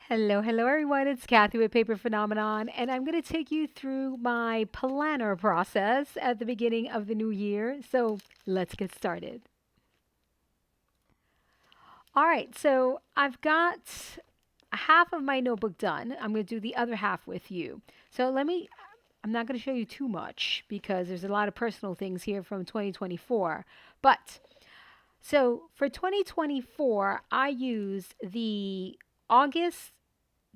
Hello, hello everyone. It's Kathy with Paper Phenomenon, and I'm going to take you through my planner process at the beginning of the new year. So let's get started. All right, so I've got half of my notebook done. I'm going to do the other half with you. So I'm not going to show you too much because there's a lot of personal things here from 2024. But so for 2024, I used the August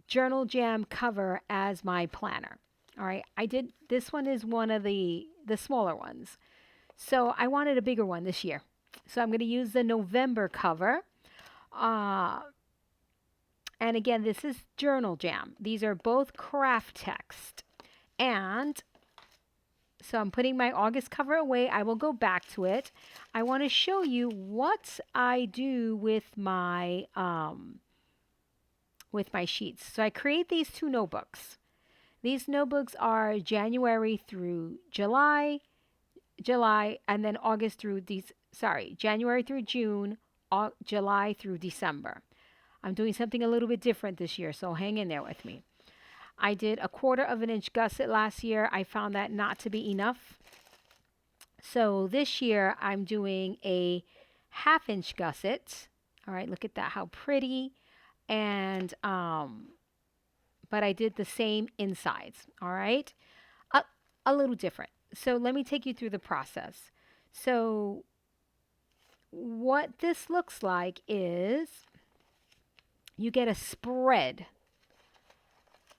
Journal Jam cover as my planner. All right, I did this one is one of the smaller ones. So I wanted a bigger one this year. So I'm going to use the November cover. Uh, and again, this is Journal Jam. These are both craft text. And so I'm putting my August cover away. I will go back to it. I want to show you what I do with my sheets. So I create these two notebooks. These notebooks are January through July, and then August through January through June, July through December. I'm doing something a little bit different this year, so hang in there with me. I did a 1/4 inch gusset last year. I found that not to be enough. So this year I'm doing a 1/2 inch gusset. All right, look at that, how pretty. And but I did the same insides. All right, a, a little different. So let me take you through the process. So what this looks like is you get a spread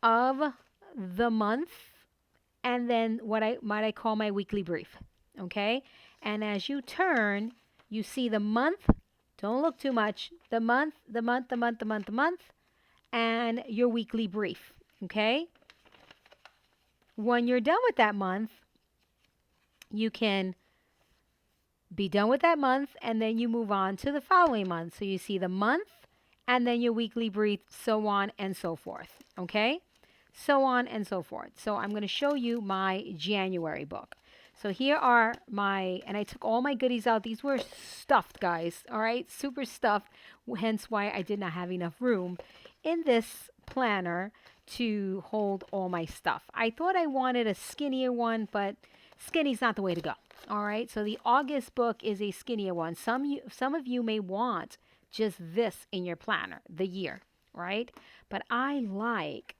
of the month and then what I might call my weekly brief. Okay? And as you turn, you see the month. Don't look too much. The month, the month, the month, the month, the month, and your weekly brief. Okay? When you're done with that month, you can be done with that month and then you move on to the following month. So you see the month and then your weekly brief, so on and so forth. Okay? So on and so forth. So I'm going to show you my January book. So here are and I took all my goodies out. These were stuffed, guys. All right? Super stuffed. Hence why I did not have enough room in this planner to hold all my stuff. I thought I wanted a skinnier one, but skinny's not the way to go. All right? So the August book is a skinnier one. Some of you may want just this in your planner, the year, right? But I like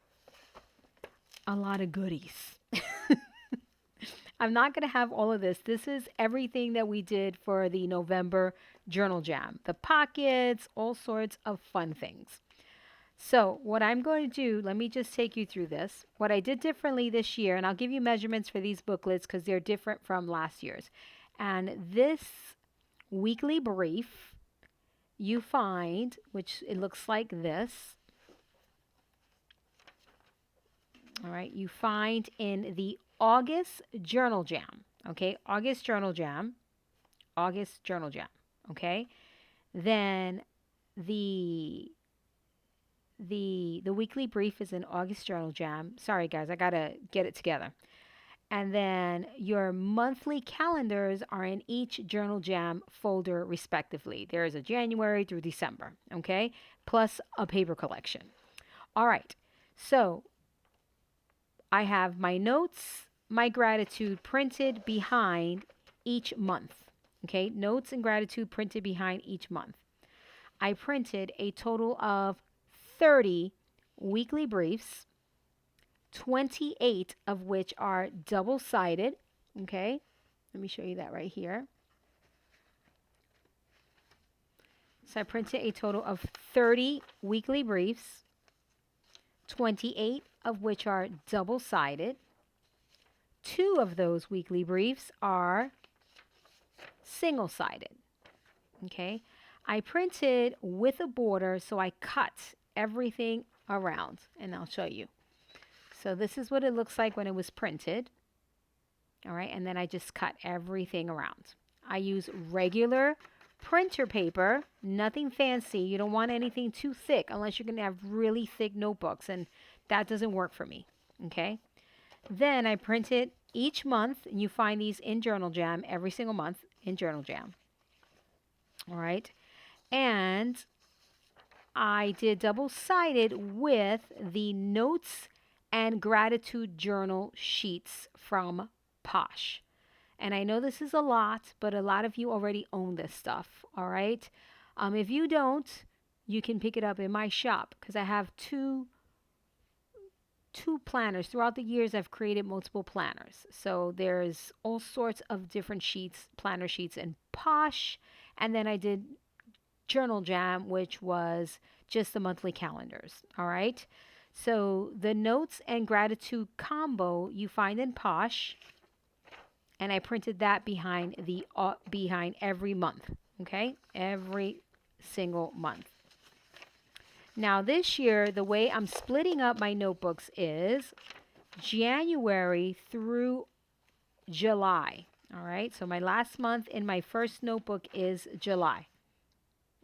a lot of goodies. I'm not going to have all of this. This is everything that we did for the November Journal Jam. The pockets, all sorts of fun things. So what I'm going to do, let me just take you through this. What I did differently this year, and I'll give you measurements for these booklets because they're different from last year's. And this weekly brief you find, which it looks like this. All right, you find in the August Journal Jam. Okay, August Journal Jam. August Journal Jam. Okay, then the weekly brief is in August Journal Jam. Sorry guys, I gotta get it together. And then your monthly calendars are in each Journal Jam folder respectively. There is a January through December, okay? Plus a paper collection. All right, so I have my notes, my gratitude printed behind each month, okay? Notes and gratitude printed behind each month. I printed a total of 30 weekly briefs, 28 of which are double-sided, okay? Let me show you that right here. So I printed a total of 30 weekly briefs, 28 of which are double-sided. 2 of those weekly briefs are single-sided, okay? I printed with a border, so I cut everything around, and I'll show you. So this is what it looks like when it was printed. All right, and then I just cut everything around. I use regular printer paper, nothing fancy. You don't want anything too thick unless you're going to have really thick notebooks, and that doesn't work for me, okay? Then I print it each month, and you find these in Journal Jam every single month in Journal Jam. All right, and I did double-sided with the notes and gratitude journal sheets from Posh. And I know this is a lot, but a lot of you already own this stuff, all right? If you don't, you can pick it up in my shop because I have two planners. Throughout the years, I've created multiple planners. So there's all sorts of different sheets, planner sheets in Posh. And then I did Journal Jam, which was just the monthly calendars. All right. So the notes and gratitude combo you find in Posh, and I printed that behind every month. Okay, every single month. Now this year, the way I'm splitting up my notebooks is January through July. All right, so my last month in my first notebook is July.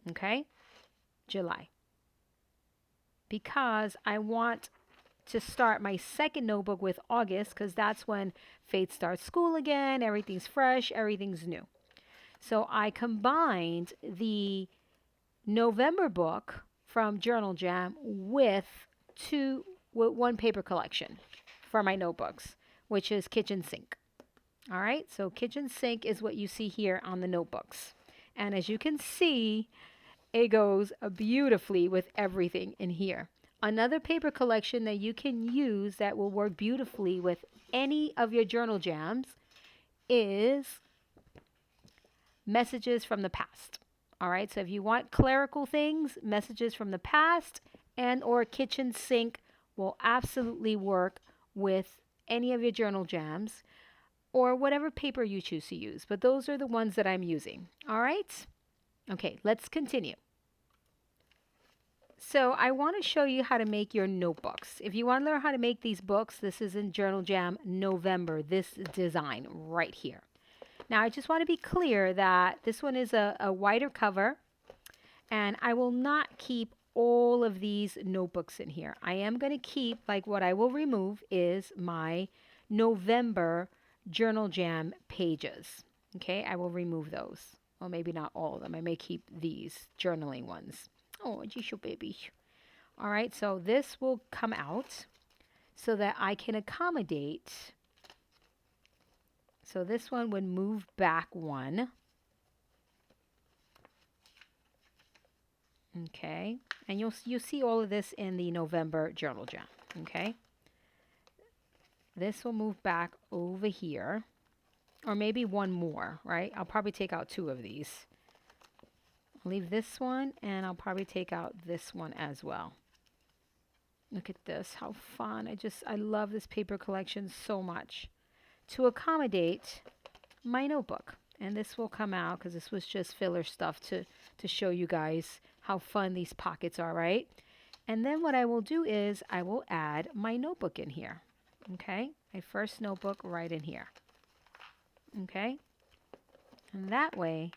Okay, July. Because I want to start my second notebook with August because that's when Faith starts school again, everything's fresh, everything's new. So I combined the November book from Journal Jam with one paper collection for my notebooks, which is kitchen sink. All right, so kitchen sink is what you see here on the notebooks. And as you can see, it goes beautifully with everything in here. Another paper collection that you can use that will work beautifully with any of your journal jams is messages from the past. All right, so if you want clerical things, messages from the past and or kitchen sink will absolutely work with any of your journal jams or whatever paper you choose to use. But those are the ones that I'm using. All right. Okay, let's continue. So I want to show you how to make your notebooks. If you want to learn how to make these books, this is in Journal Jam November, this design right here. Now I just want to be clear that this one is a whiter cover, and I will not keep all of these notebooks in here. I am going to keep, like what I will remove is my November Journal Jam pages. Okay, I will remove those. Well, maybe not all of them. I may keep these journaling ones. Oh, Jisho baby. All right, so this will come out so that I can accommodate. So this one would move back one. Okay, and you'll see all of this in the November Journal Jam. Okay, this will move back over here, or maybe one more, right? I'll probably take out two of these. I'll leave this one, and I'll probably take out this one as well. Look at this, how fun. I love this paper collection so much. To accommodate my notebook. And this will come out because this was just filler stuff to show you guys how fun these pockets are, right? And then what I will do is I will add my notebook in here. Okay, my first notebook right in here. Okay, and that way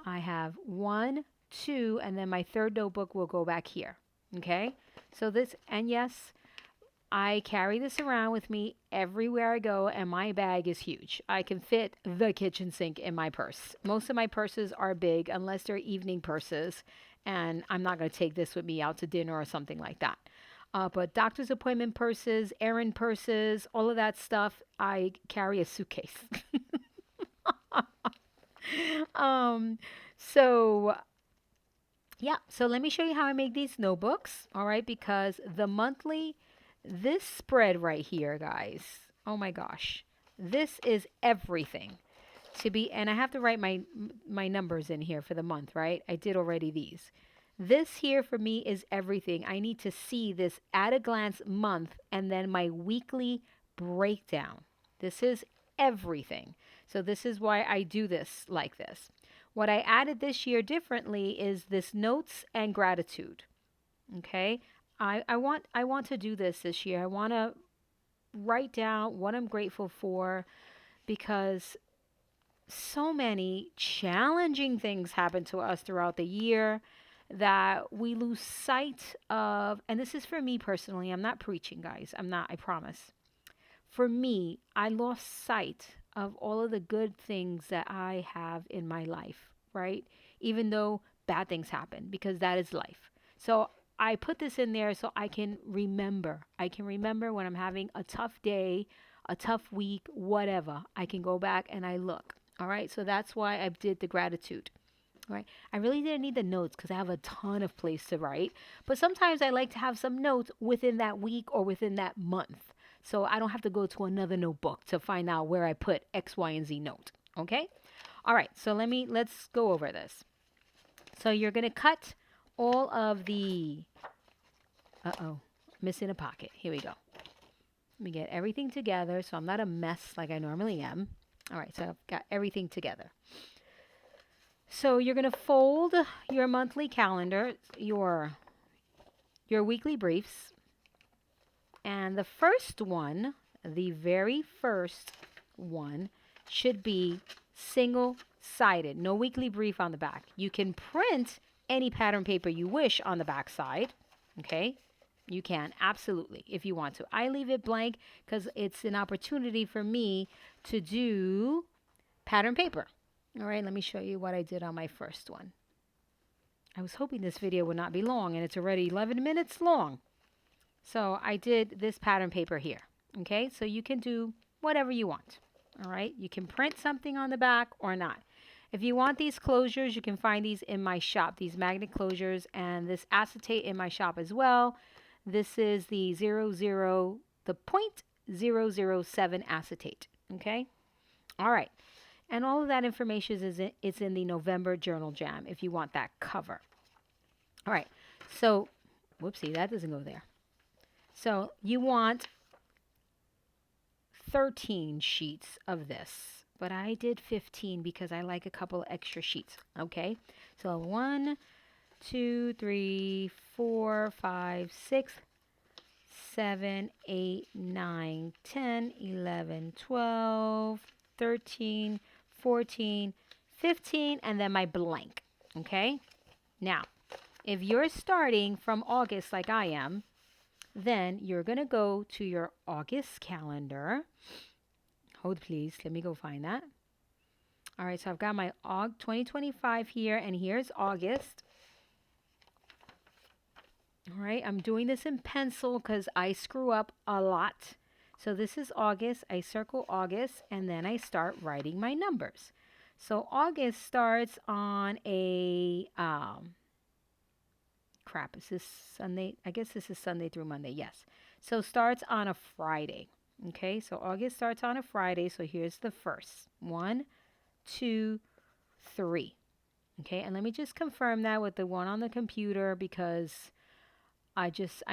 I have 1, 2, and then my third notebook will go back here. Okay, so this, and yes, I carry this around with me everywhere I go, and my bag is huge. I can fit the kitchen sink in my purse. Most of my purses are big unless they're evening purses, and I'm not going to take this with me out to dinner or something like that. But doctor's appointment purses, errand purses, all of that stuff, I carry a suitcase. So yeah, so let me show you how I make these notebooks, all right, because the monthly, this spread right here, guys, oh my gosh, this is everything to be, and I have to write my numbers in here for the month, right? I did already these. This here for me is everything. I need to see this at a glance month and then my weekly breakdown. This is everything. So this is why I do this like this. What I added this year differently is this notes and gratitude. Okay? I want to do this year. I want to write down what I'm grateful for because so many challenging things happen to us throughout the year that we lose sight of. And this is for me personally. I'm not preaching, guys. I'm not, I promise. For me, I lost sight of all of the good things that I have in my life, right? Even though bad things happen because that is life. So I put this in there so I can remember. I can remember when I'm having a tough day, a tough week, whatever. I can go back and I look. All right. So that's why I did the gratitude. Right. I really didn't need the notes because I have a ton of place to write. But sometimes I like to have some notes within that week or within that month. So I don't have to go to another notebook to find out where I put X, Y, and Z note. Okay. All right. So let's go over this. So you're going to cut all of the, missing a pocket. Here we go. Let me get everything together so I'm not a mess like I normally am. All right. So I've got everything together. So you're going to fold your monthly calendar, your weekly briefs, and the first one, the very first one, should be single-sided. No weekly brief on the back. You can print any pattern paper you wish on the back side. Okay? You can, absolutely, if you want to. I leave it blank because it's an opportunity for me to do pattern paper. All right, let me show you what I did on my first one. I was hoping this video would not be long, and it's already 11 minutes long. So I did this pattern paper here. Okay, so you can do whatever you want. All right, you can print something on the back or not. If you want these closures, you can find these in my shop, these magnet closures, and this acetate in my shop as well. This is the 0.007 acetate. Okay, all right. And all of that information is in the November Journal Jam if you want that cover. All right. So, whoopsie, that doesn't go there. So you want 13 sheets of this. But I did 15 because I like a couple extra sheets. Okay. So 1, 2, 3, 4, 5, 6, 7, 8, 9, 10, 11, 12, 13, 14, 15, and then my blank. Okay? Now, if you're starting from August like I am, then you're going to go to your August calendar. Hold please. Let me go find that. All right, so I've got my 2025 here, and here's August. All right, I'm doing this in pencil because I screw up a lot. So this is August. I circle August, and then I start writing my numbers. So August starts on a, is this Sunday? I guess this is Sunday through Monday, yes. So starts on a Friday. Okay, so August starts on a Friday, so here's the first. 1, 2, 3. Okay, and let me just confirm that with the one on the computer because I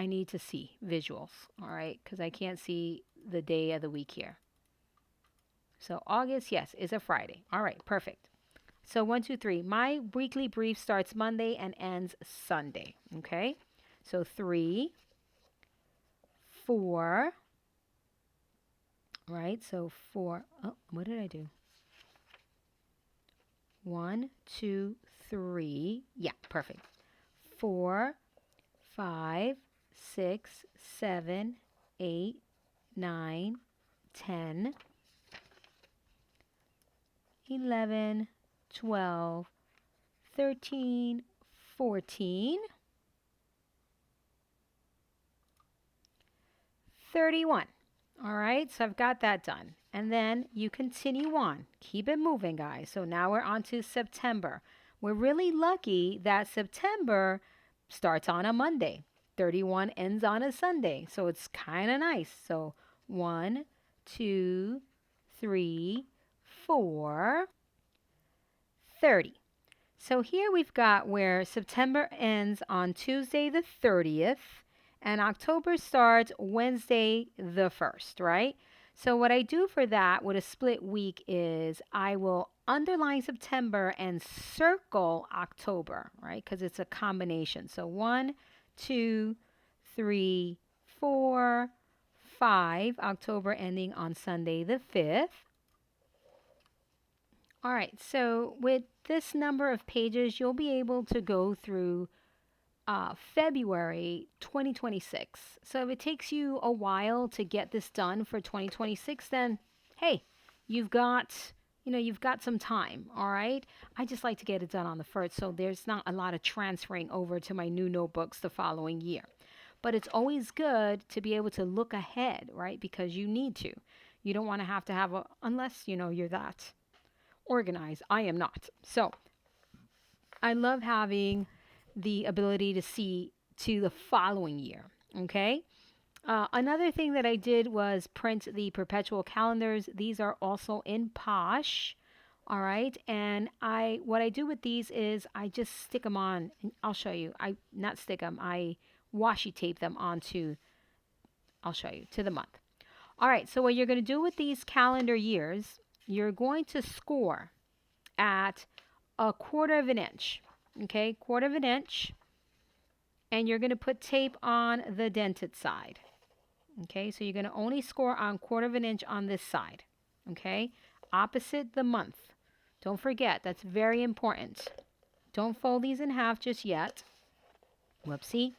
need to see visuals, all right, because I can't see the day of the week here. So August, yes, is a Friday. All right, perfect. So 1, 2, 3. My weekly brief starts Monday and ends Sunday. Okay, so 3, 4. Right, so 4. Oh, what did I do? 1, 2, 3. Yeah, perfect. 4, 5, 6, 7, 8, 9, 10, 11, 12, 13, 14, 31. All right, so I've got that done. And then you continue on. Keep it moving, guys. So now we're on to September. We're really lucky that September starts on a Monday. 31 ends on a Sunday. So it's kind of nice. So 1, 2, 3, 4, 30. So here we've got where September ends on Tuesday the 30th and October starts Wednesday the 1st, right? So what I do for that with a split week is I will underline September and circle October, right? Because it's a combination. So 1, 2, 3, 4, 5, October ending on Sunday the 5th. All right, so with this number of pages, you'll be able to go through February 2026. So if it takes you a while to get this done for 2026, then hey, you've got you've got some time, all right? I just like to get it done on the first, so there's not a lot of transferring over to my new notebooks the following year. But it's always good to be able to look ahead, right? Because you need to. You don't want to have a, unless, you're that organized. I am not. So I love having the ability to see to the following year, okay? Another thing that I did was print the perpetual calendars. These are also in Posh. All right. And what I do with these is I just stick them on, and I'll show you. I not stick them, I washi tape them onto, I'll show you, to the month. All right. So what you're going to do with these calendar years, you're going to score at 1/4 of an inch. Okay. 1/4 of an inch. And you're going to put tape on the dented side. Okay, so you're going to only score on 1/4 of an inch on this side. Okay, opposite the month. Don't forget, that's very important. Don't fold these in half just yet. Whoopsie.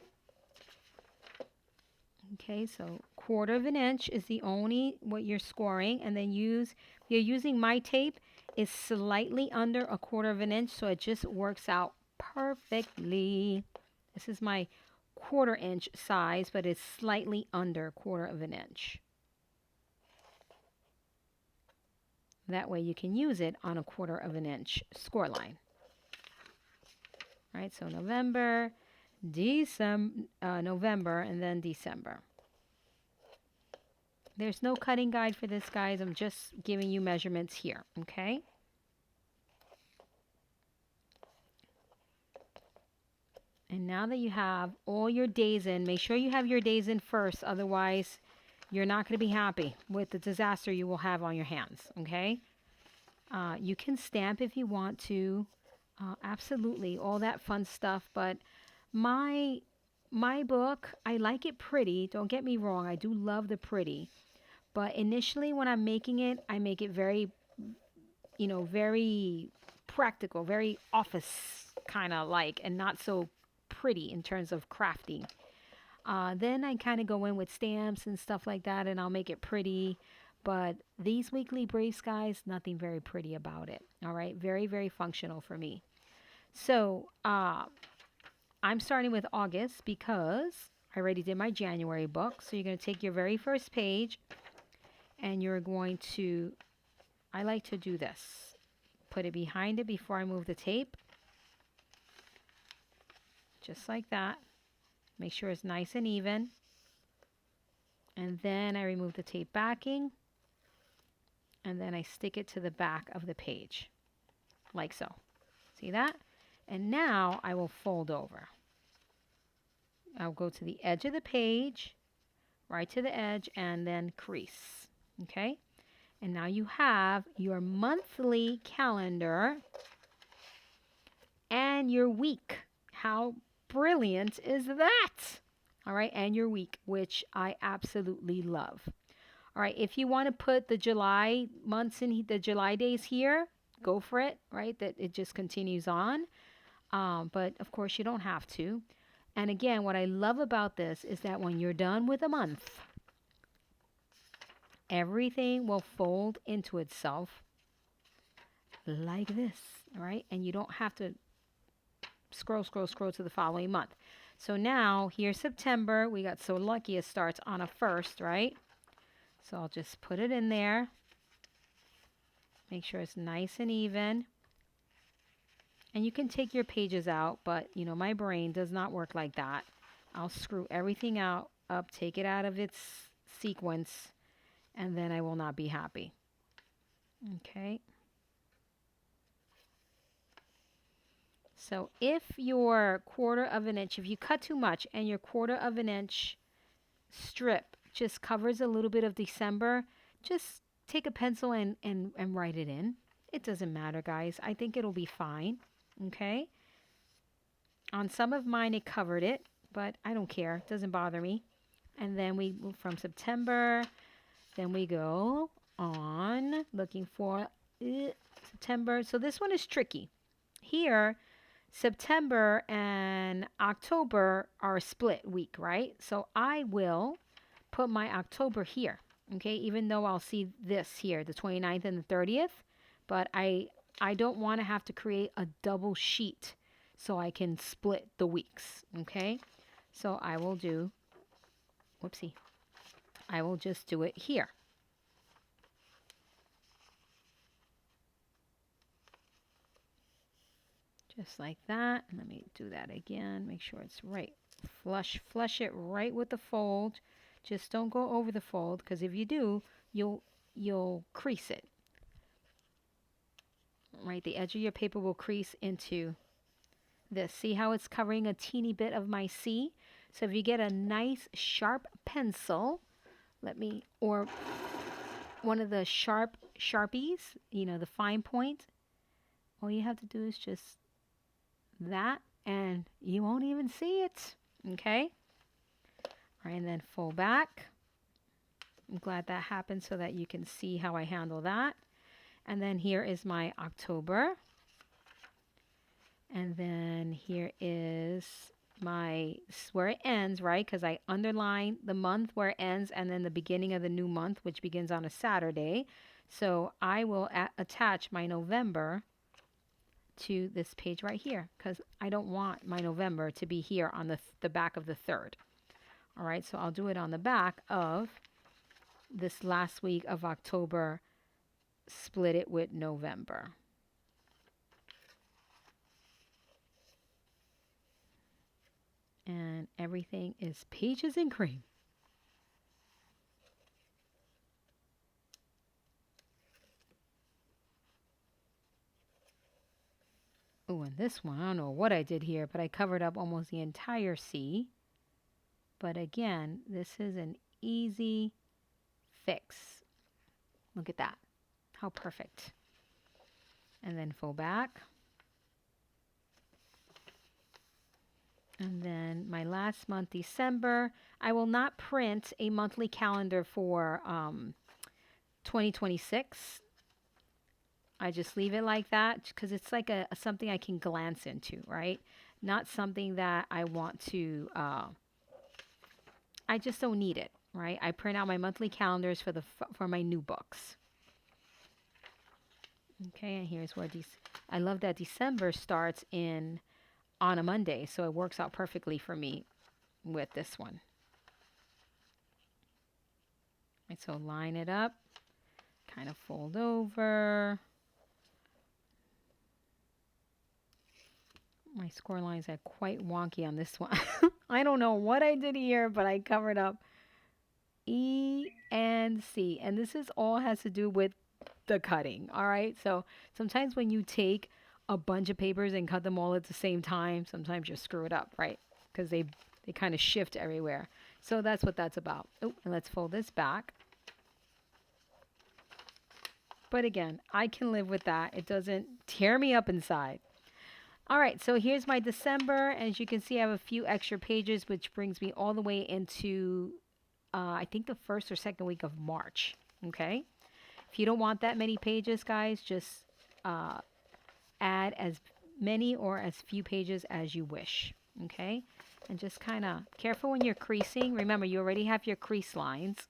Okay, so 1/4 of an inch is the only what you're scoring, and then you're using my tape is slightly under 1/4 of an inch, so it just works out perfectly. This is my 1/4 inch size, but it's slightly under 1/4 of an inch. That way you can use it on 1/4 of an inch score line. All right, so November, November, and then December. There's no cutting guide for this, guys. I'm just giving you measurements here, okay? And now that you have all your days in, make sure you have your days in first. Otherwise, you're not going to be happy with the disaster you will have on your hands, okay? You can stamp if you want to. Absolutely, all that fun stuff. But my book, I like it pretty. Don't get me wrong. I do love the pretty. But initially when I'm making it, I make it very, very practical, very office kind of like, and not so pretty in terms of crafting. Then I kind of go in with stamps and stuff like that, and I'll make it pretty. But these weekly briefs, guys, nothing very pretty about it. All right, very, very functional for me. So I'm starting with August because I already did my January book. So you're going to take your very first page, and you're going to, I like to do this. Put it behind it before I move the tape. Just like that. Make sure it's nice and even. And then I remove the tape backing. And then I stick it to the back of the page. Like so. See that? And now I will fold over. I'll go to the edge of the page, right to the edge, and then crease. Okay? And now you have your monthly calendar and your week. How brilliant is that? All right, and your week, which I absolutely love. All right, if you want to put the July months in the July days here, go for it, right? That it just continues on. But of course, you don't have to. And again, what I love about this is that when you're done with a month, everything will fold into itself like this, all right? And you don't have to scroll to the following month. So now, here's September. We got so lucky it starts on a 1st, right? So I'll just put it in there. Make sure it's nice and even. And you can take your pages out, but my brain does not work like that. I'll screw everything up, take it out of its sequence, and then I will not be happy. Okay. So if your 1/4 of an inch, if you cut too much and your 1/4 of an inch strip just covers a little bit of December, just take a pencil and write it in. It doesn't matter, guys. I think it'll be fine. Okay. On some of mine, it covered it, but I don't care. It doesn't bother me. And then we move from September. Then we go on looking for September. So this one is tricky. Here, September and October are a split week, right? So I will put my October here, okay? Even though I'll see this here, the 29th and the 30th, but I don't want to have to create a double sheet so I can split the weeks, okay? So I will do, whoopsie, I will just do it here. Just like that. Let me do that again. Make sure it's right. Flush it right with the fold. Just don't go over the fold, because if you do, you'll crease it. Right, the edge of your paper will crease into this. See how it's covering a teeny bit of my C? So if you get a nice sharp pencil, or one of the Sharpies, the fine point, all you have to do is just that, and you won't even see it. Okay? All right, and then fold back. I'm glad that happened so that you can see how I handle that. And then here is my October. And then here is where it ends, right? Because I underline the month where it ends and then the beginning of the new month, which begins on a Saturday. So I will attach my November to this page right here, because I don't want my November to be here on the back of the 3rd. All right, so I'll do it on the back of this last week of October, split it with November. And everything is peaches and cream. Oh, and this one, I don't know what I did here, but I covered up almost the entire C. But again, this is an easy fix. Look at that. How perfect. And then fold back. And then my last month, December, I will not print a monthly calendar for 2026. I just leave it like that because it's like something I can glance into, right? Not something that I want to, I just don't need it, right? I print out my monthly calendars for my new books. Okay, and here's where I love that December starts on a Monday, so it works out perfectly for me with this one. Right, so line it up, kind of fold over. My score lines are quite wonky on this one. I don't know what I did here, but I covered up E and C. And this is all has to do with the cutting, all right? So sometimes when you take a bunch of papers and cut them all at the same time, sometimes you screw it up, right? Because they kind of shift everywhere. So that's what that's about. Oh, and let's fold this back. But again, I can live with that. It doesn't tear me up inside. All right, so here's my December. As you can see, I have a few extra pages, which brings me all the way into, I think, the 1st or 2nd week of March. Okay? If you don't want that many pages, guys, just add as many or as few pages as you wish. Okay? And just kind of careful when you're creasing. Remember, you already have your crease lines.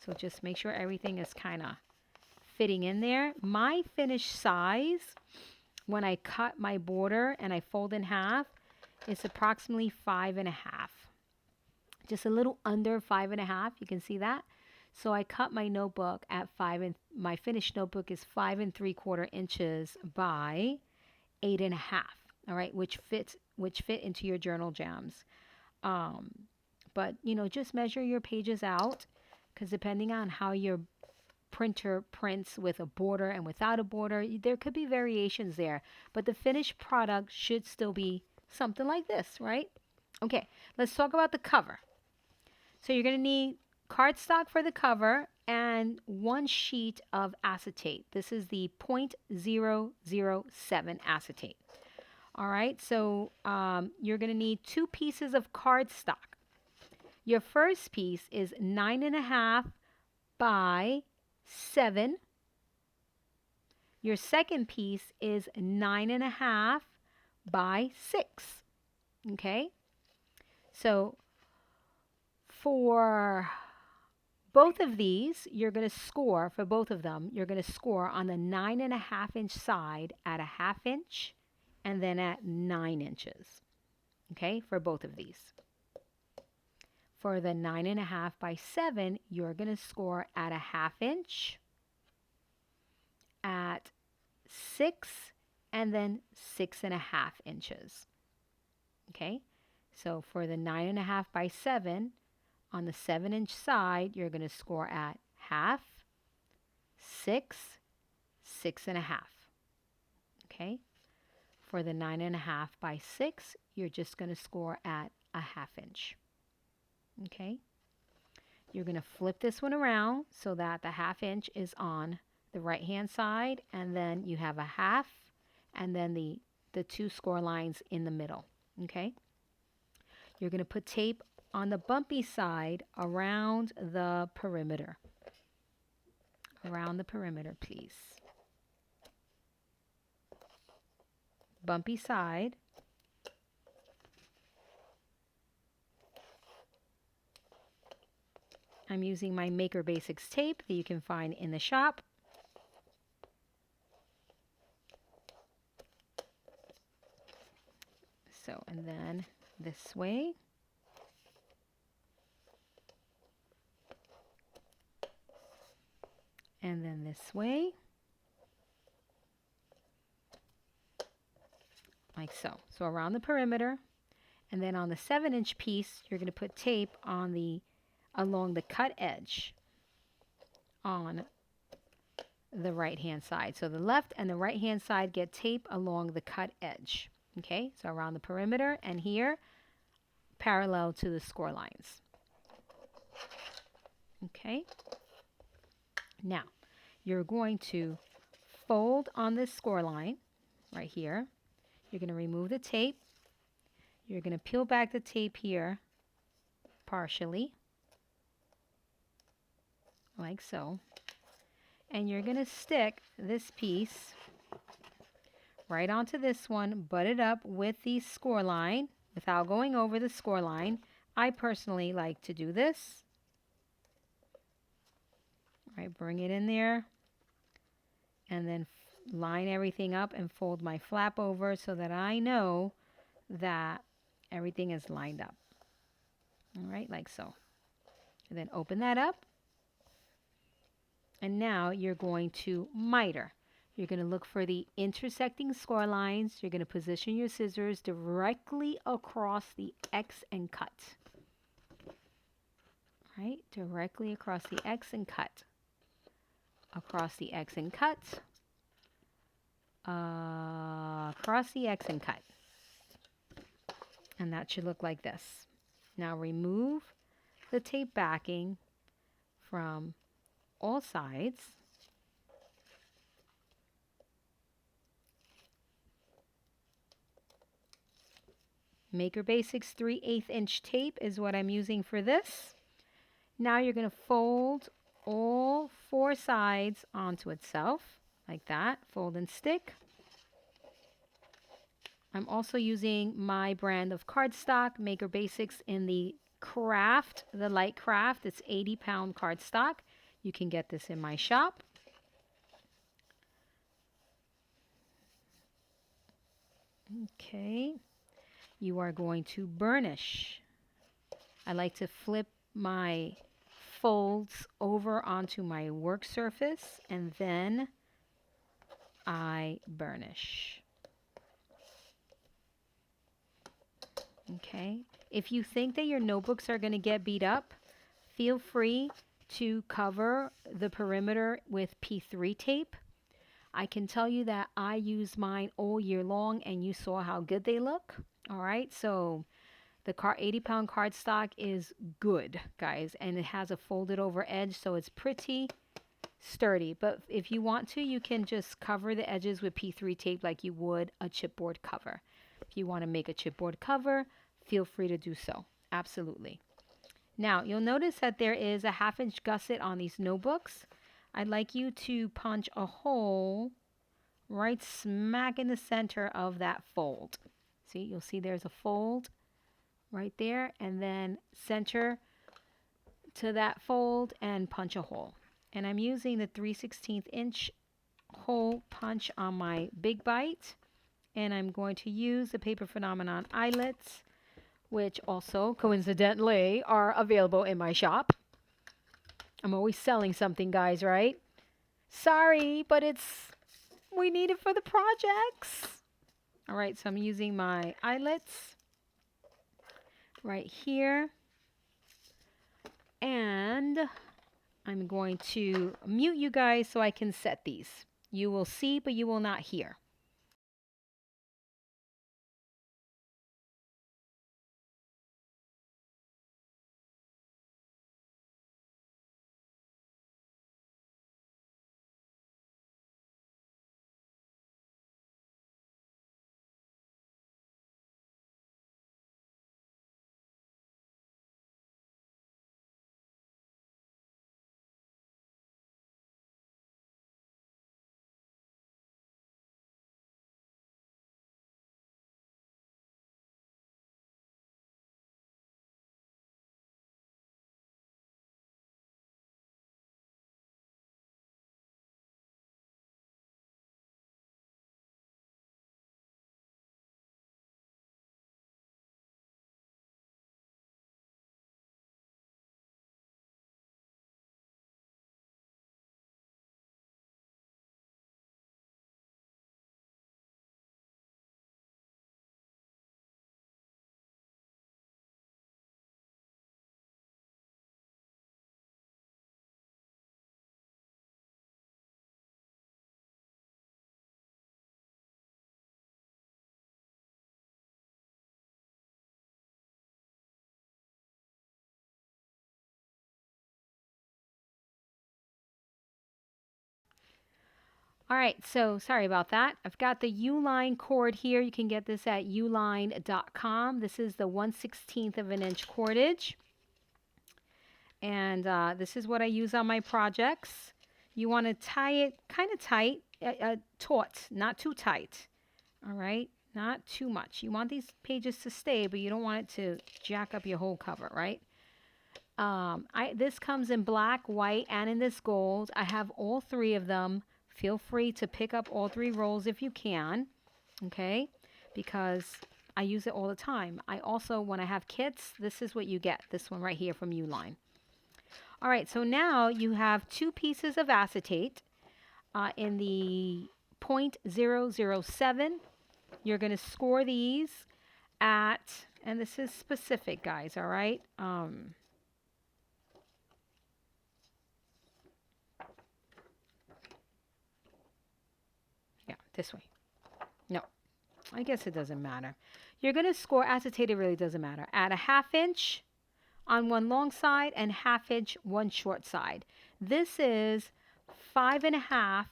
So just make sure everything is kind of fitting in there. My finished size, when I cut my border and I fold in half, it's approximately 5.5. Just a little under 5.5. You can see that. So I cut my notebook at 5, and my finished notebook is 5 3/4 inches by 8.5. All right, which fit into your journal jams. But just measure your pages out, because depending on how your printer prints with a border and without a border, there could be variations there, but the finished product should still be something like this, right? Okay, let's talk about the cover. So you're going to need cardstock for the cover and 1 sheet of acetate. This is the 0.007 acetate. All right, so you're going to need 2 pieces of cardstock. Your first piece is 9.5 by 7. Your second piece is 9.5 by 6. Okay? So for both of these, you're going to score, for both of them, you're going to score on the 9.5-inch side at a 1/2 inch and then at 9 inches. Okay, for both of these. For the 9.5 by 7, you're going to score at a 1/2 inch, at 6, and then 6.5 inches. Okay, so for the 9.5 by 7, on the 7-inch side, you're going to score at 1/2, 6, 6.5. Okay, for the 9.5 by 6, you're just going to score at a 1/2 inch. Okay, you're going to flip this one around so that the 1/2 inch is on the right hand side, and then you have a 1/2, and then the 2 score lines in the middle. Okay, you're going to put tape on the bumpy side around the perimeter. Around the perimeter, please. Bumpy side. I'm using my Maker Basics tape that you can find in the shop. So, and then this way. And then this way. Like so. So around the perimeter. And then on the 7-inch piece, you're going to put tape on along the cut edge on the right hand side. So the left and the right hand side get tape along the cut edge. Okay, so around the perimeter and here, parallel to the score lines. Okay, now you're going to fold on this score line right here. You're going to remove the tape. You're going to peel back the tape here partially, like so. And you're going to stick this piece right onto this one, butt it up with the score line without going over the score line. I personally like to do this. Right, bring it in there and then line everything up and fold my flap over so that I know that everything is lined up. All right, like so. And then open that up. And now you're going to miter. You're going to look for the intersecting score lines. You're going to position your scissors directly across the X and cut. Right? Directly across the X and cut. Across the X and cut. Across the X and cut. And that should look like this. Now remove the tape backing from all sides. Maker Basics 3/8 inch tape is what I'm using for this. Now you're going to fold all 4 sides onto itself, like that. Fold and stick. I'm also using my brand of cardstock, Maker Basics, in the craft, the light craft. It's 80-pound cardstock. You can get this in my shop. Okay. You are going to burnish. I like to flip my folds over onto my work surface and then I burnish. Okay. If you think that your notebooks are going to get beat up, feel free to cover the perimeter with P3 tape. I can tell you that I use mine all year long and you saw how good they look. All right, so the 80-pound cardstock is good, guys, and it has a folded over edge, so it's pretty sturdy. But if you want to, you can just cover the edges with P3 tape like you would a chipboard cover. If you want to make a chipboard cover, feel free to do so. Absolutely. Now, you'll notice that there is a 1/2 inch gusset on these notebooks. I'd like you to punch a hole right smack in the center of that fold. See, you'll see there's a fold right there, and then center to that fold and punch a hole. And I'm using the 3/16 inch hole punch on my big bite. And I'm going to use the Paper Phenomenon eyelets, which also coincidentally are available in my shop. I'm always selling something, guys, right? Sorry, but we need it for the projects. All right, so I'm using my eyelets right here. And I'm going to mute you guys so I can set these. You will see, but you will not hear. All right, so sorry about that. I've got the Uline cord here. You can get this at uline.com. This is the 1/16 of an inch cordage. And this is what I use on my projects. You want to tie it kind of tight, taut, not too tight. All right, not too much. You want these pages to stay, but you don't want it to jack up your whole cover, right? This comes in black, white, and in this gold. I have all three of them. Feel free to pick up all three rolls if you can, okay? Because I use it all the time. I also, when I have kits, this is what you get. This one right here from Uline. All right, so now you have 2 pieces of acetate in the 0.007. You're going to score these at, and this is specific, guys, all right? Yeah, this way. No, I guess it doesn't matter. You're going to score acetate, it really doesn't matter. At a 1/2 inch on one long side and 1/2 inch one short side. This is 5.5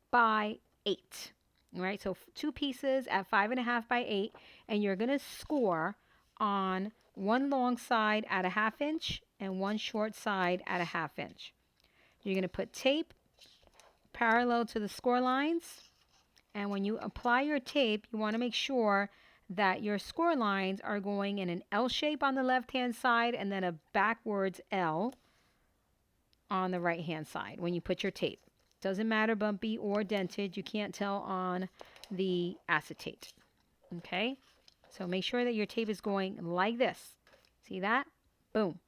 by 8. All right, so 2 pieces at 5.5 by 8, and you're going to score on one long side at a 1/2 inch and one short side at a 1/2 inch. You're going to put tape parallel to the score lines. And when you apply your tape, you want to make sure that your score lines are going in an L shape on the left-hand side and then a backwards L on the right-hand side when you put your tape. Doesn't matter bumpy or dented. You can't tell on the acetate. Okay? So make sure that your tape is going like this. See that? Boom.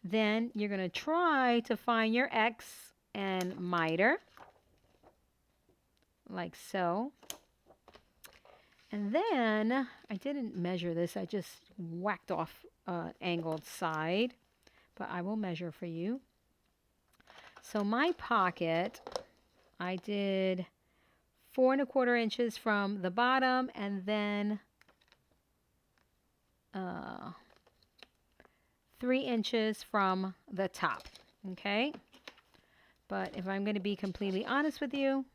Then you're going to try to find your X and miter. Like so. And then, I didn't measure this, I just whacked off angled side, but I will measure for you. So my pocket, I did 4¼ inches from the bottom and then 3 inches from the top, okay? But if I'm going to be completely honest with you,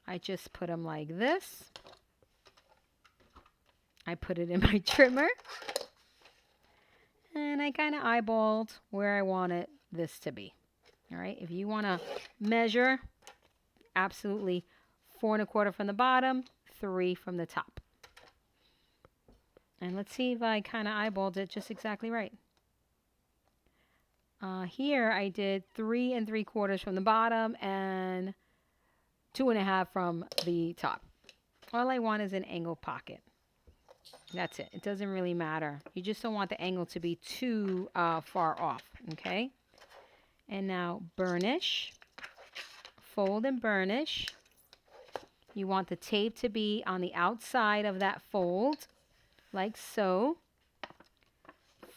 I just put them like this. I put it in my trimmer. And I kind of eyeballed where I wanted this to be. All right, if you want to measure, absolutely 4¼ from the bottom, 3 from the top. And let's see if I kind of eyeballed it just exactly right. Here I did 3 3/4 from the bottom and 2.5 from the top. All I want is an angle pocket. That's it. It doesn't really matter. You just don't want the angle to be too far off, okay? And now burnish, fold and burnish. You want the tape to be on the outside of that fold, like so.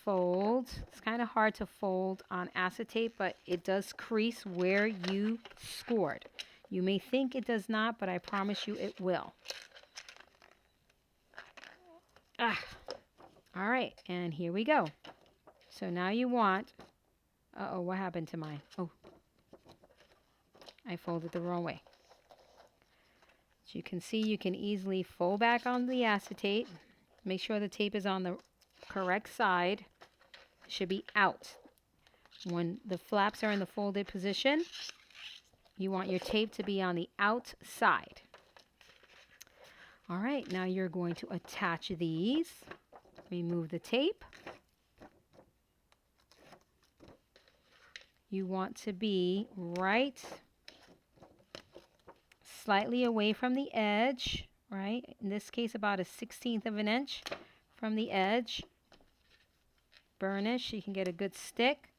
Fold. It's kind of hard to fold on acetate, but it does crease where you scored. You may think it does not, but I promise you it will. All right, and here we go. So now you want, uh-oh, what happened to mine? Oh, I folded the wrong way. As you can see, you can easily fold back on the acetate. Make sure the tape is on the correct side. It should be out. When the flaps are in the folded position, you want your tape to be on the outside. All right, now you're going to attach these. Remove the tape. You want to be right slightly away from the edge, right? In this case, about 1/16 of an inch from the edge. Burnish, you can get a good stick.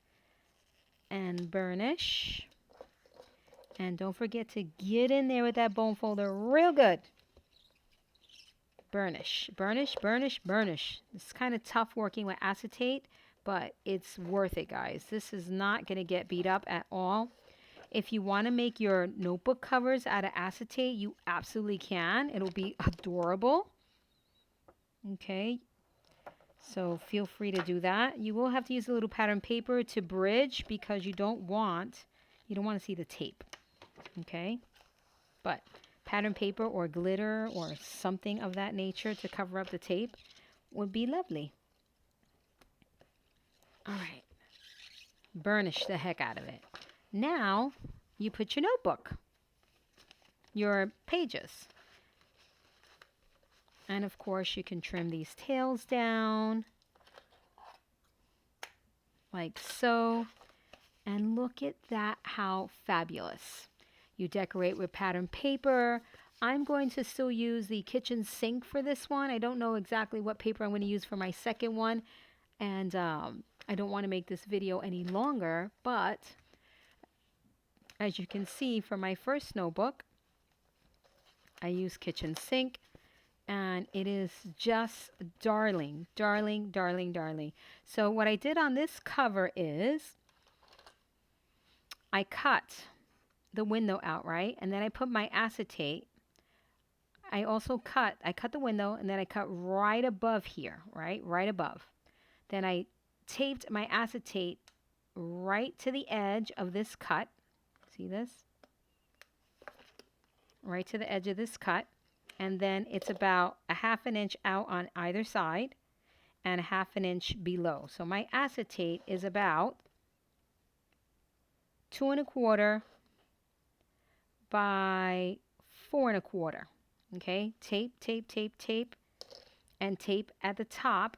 And burnish. And don't forget to get in there with that bone folder real good. Burnish, burnish, burnish, burnish. It's kind of tough working with acetate, but it's worth it, guys. This is not going to get beat up at all. If you want to make your notebook covers out of acetate, you absolutely can. It'll be adorable. Okay, so feel free to do that. You will have to use a little pattern paper to bridge because you don't want to see the tape. Okay, but pattern paper or glitter or something of that nature to cover up the tape would be lovely. All right, burnish the heck out of it. Now you put your notebook, your pages, and of course you can trim these tails down like so. And look at that, how fabulous. You decorate with pattern paper. I'm going to still use the kitchen sink for this one. I don't know exactly what paper I'm going to use for my second one. And I don't want to make this video any longer. But as you can see for my first notebook, I use kitchen sink. And it is just darling, darling, darling, darling. So what I did on this cover is I cut the window out, right? And then I put my acetate. I cut the window, and then I cut right above here, right? Right above. Then I taped my acetate right to the edge of this cut. See this? Right to the edge of this cut. And then it's about 1/2 inch out on either side and 1/2 inch below. So my acetate is about 2 1/4 by 4 1/4. Okay, tape, tape, tape, tape, and tape at the top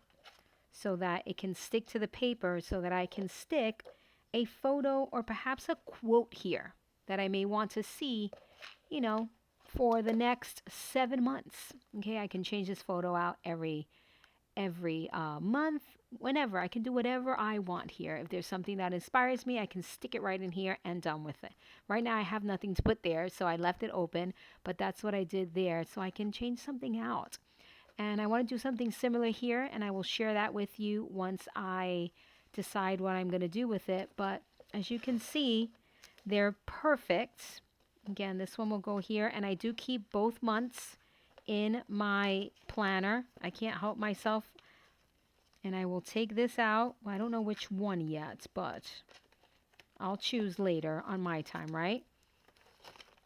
so that it can stick to the paper, so that I can stick a photo or perhaps a quote here that I may want to see, you know, for the next 7 months. Okay, I can change this photo out every month, whenever. I can do whatever I want here. If there's something that inspires me, I can stick it right in here and done with it. Right now I have nothing to put there, so I left it open, but that's what I did there, so I can change something out. And I want to do something similar here, and I will share that with you once I decide what I'm going to do with it. But as you can see, they're perfect. Again, this one will go here, and I do keep both months in my planner. I can't help myself. And I will take this out. Well, I don't know which one yet, but I'll choose later on my time, right?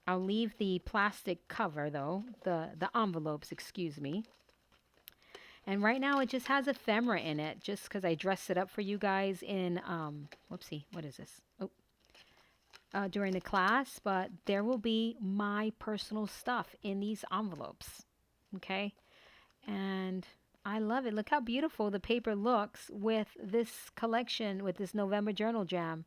I'll leave the plastic cover, though, the envelopes, excuse me. And right now it just has ephemera in it, just because I dressed it up for you guys in, whoopsie, what is this? Oh, during the class, but there will be my personal stuff in these envelopes, okay? And I love it. Look how beautiful the paper looks with this collection, with this November Journal Jam.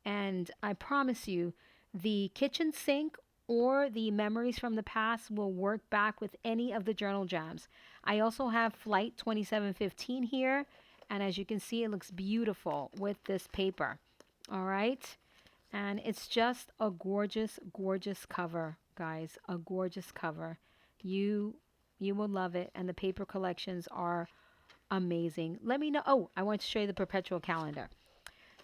And I promise you, the kitchen sink or the memories from the past will work back with any of the journal jams. I also have Flight 2715 here. And as you can see, it looks beautiful with this paper. All right. And it's just a gorgeous, gorgeous cover, guys. A gorgeous cover. You you will love it. And the paper collections are amazing. Let me know. Oh, I want to show you the perpetual calendar.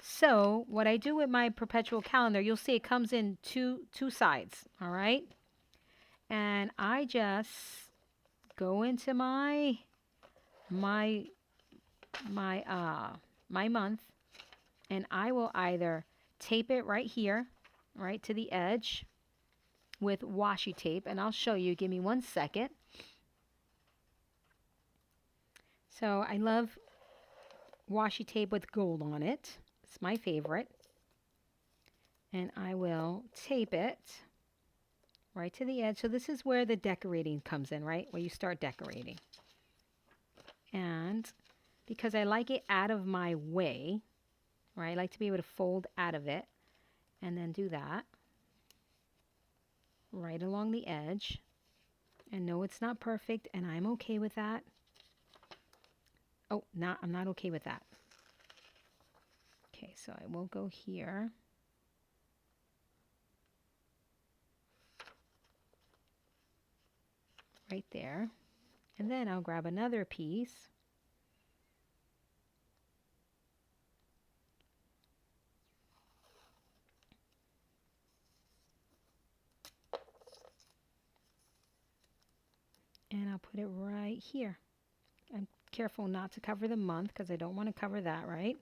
So what I do with my perpetual calendar, you'll see it comes in two sides, all right? And I just go into my my month, and I will either tape it right here, right to the edge with washi tape, and I'll show you. Give me 1 second. So I love washi tape with gold on it. It's my favorite. And I will tape it right to the edge. So this is where the decorating comes in, right? Where you start decorating. And because I like it out of my way, right? I like to be able to fold out of it and then do that right along the edge. And no, it's not perfect, and I'm okay with that. Oh, I'm not okay with that. Okay, so I will go here. Right there. And then I'll grab another piece. And I'll put it right here. I'm careful not to cover the month because I don't want to cover that, right?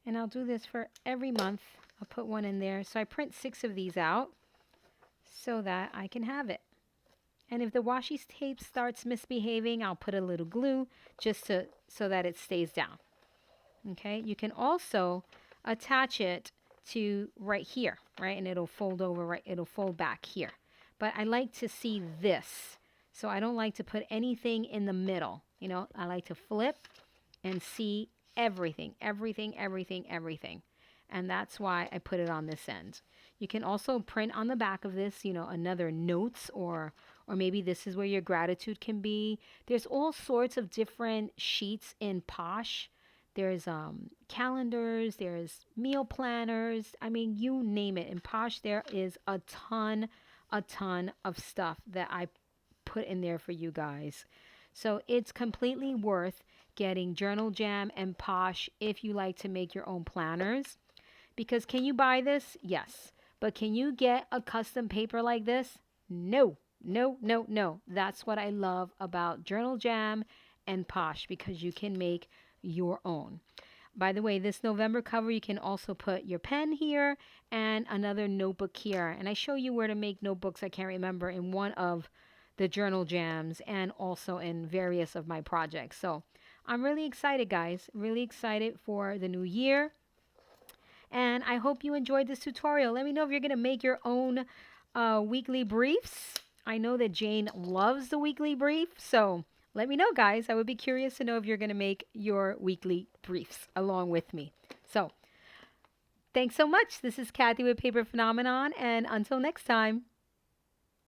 And I'll do this for every month. I'll put one in there. So I print 6 of these out so that I can have it. And if the washi tape starts misbehaving, I'll put a little glue just so that it stays down. Okay, you can also attach it to right here, right? And it'll fold over, right? It'll fold back here. But I like to see this. So I don't like to put anything in the middle. You know, I like to flip and see everything, everything, everything, everything. And that's why I put it on this end. You can also print on the back of this, you know, another notes or maybe this is where your gratitude can be. There's all sorts of different sheets in Posh. There's calendars, there's meal planners. I mean, you name it. In Posh, there is a ton of stuff that I put in there for you guys. So it's completely worth getting Journal Jam and Posh if you like to make your own planners. Because can you buy this? Yes. But can you get a custom paper like this? No, no, no, no. That's what I love about Journal Jam and Posh, because you can make your own. By the way, this November cover, you can also put your pen here and another notebook here. And I show you where to make notebooks, I can't remember, in one of the Journal Jams and also in various of my projects. So I'm really excited, guys. Really excited for the new year. And I hope you enjoyed this tutorial. Let me know if you're going to make your own weekly briefs. I know that Jane loves the weekly brief, so let me know, guys. I would be curious to know if you're going to make your weekly briefs along with me. So thanks so much. This is Kathy with Paper Phenomenon, and until next time.